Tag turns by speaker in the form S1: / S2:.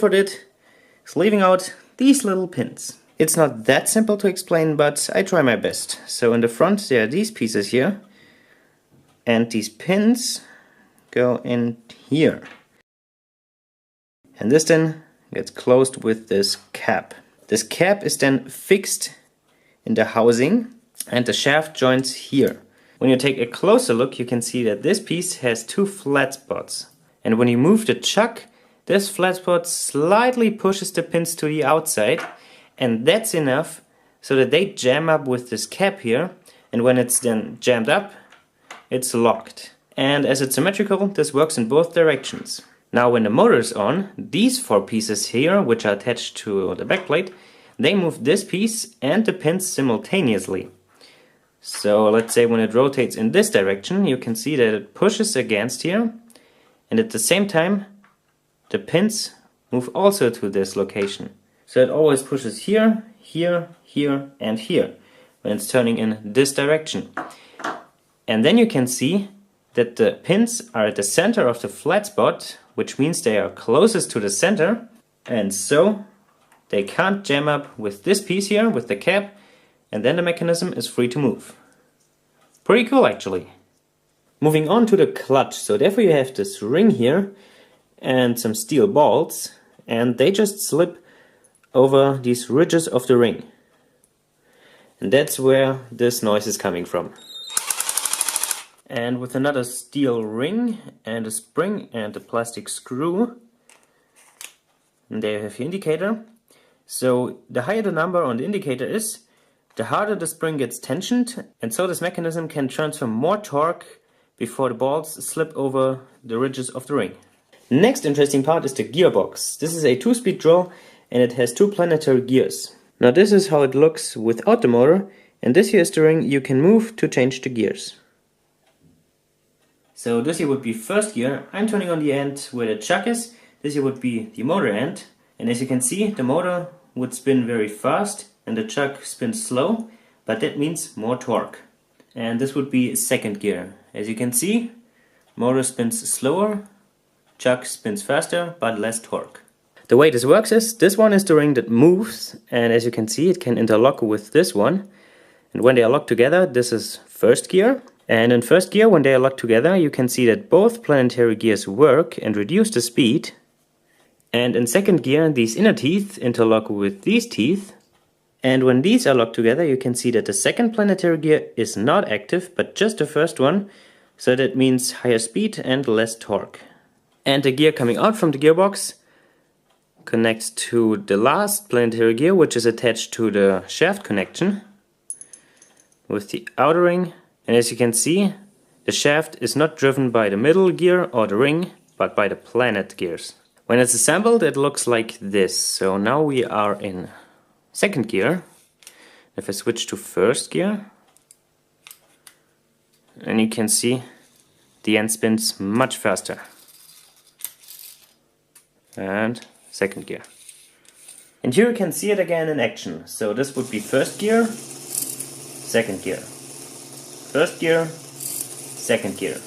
S1: for it is leaving out these little pins. It's not that simple to explain, but I try my best. So in the front there are these pieces here, and these pins go in here. And this then gets closed with this cap. This cap is then fixed in the housing, and the shaft joins here. When you take a closer look, you can see that this piece has two flat spots. And when you move the chuck, this flat spot slightly pushes the pins to the outside, and that's enough so that they jam up with this cap here, and when it's then jammed up, it's locked. And as it's symmetrical, this works in both directions. Now when the motor is on, these four pieces here, which are attached to the backplate, they move this piece and the pins simultaneously. So let's say when it rotates in this direction, you can see that it pushes against here, and at the same time the pins move also to this location. So it always pushes here, here, here and here when it's turning in this direction. And then you can see that the pins are at the center of the flat spot, which means they are closest to the center, and so they can't jam up with this piece here, with the cap, and then the mechanism is free to move. Pretty cool actually. Moving on to the clutch, so therefore you have this ring here and some steel bolts, and they just slip over these ridges of the ring. And that's where this noise is coming from. And with another steel ring and a spring and a plastic screw, and there you have your indicator. So the higher the number on the indicator is, the harder the spring gets tensioned, and so this mechanism can transfer more torque before the bolts slip over the ridges of the ring. Next interesting part is the gearbox. This is a 2-speed drill and it has 2 planetary gears. Now this is how it looks without the motor, and this here is the ring you can move to change the gears. So this here would be first gear. I'm turning on the end where the chuck is. This here would be the motor end, and as you can see, the motor would spin very fast and the chuck spins slow, but that means more torque. And this would be second gear. As you can see, motor spins slower, chuck spins faster, but less torque. The way this works is, this one is the ring that moves, and as you can see, it can interlock with this one. And when they are locked together, this is first gear. And in first gear, when they are locked together, you can see that both planetary gears work and reduce the speed. And in second gear, these inner teeth interlock with these teeth. And when these are locked together, you can see that the second planetary gear is not active, but just the first one. So that means higher speed and less torque. And the gear coming out from the gearbox connects to the last planetary gear, which is attached to the shaft connection with the outer ring. And as you can see, the shaft is not driven by the middle gear or the ring, but by the planet gears. When it's assembled, it looks like this. So now we are in second gear. If I switch to first gear, and you can see the end spins much faster. And second gear. And here you can see it again in action. So this would be first gear, second gear. First gear, second gear.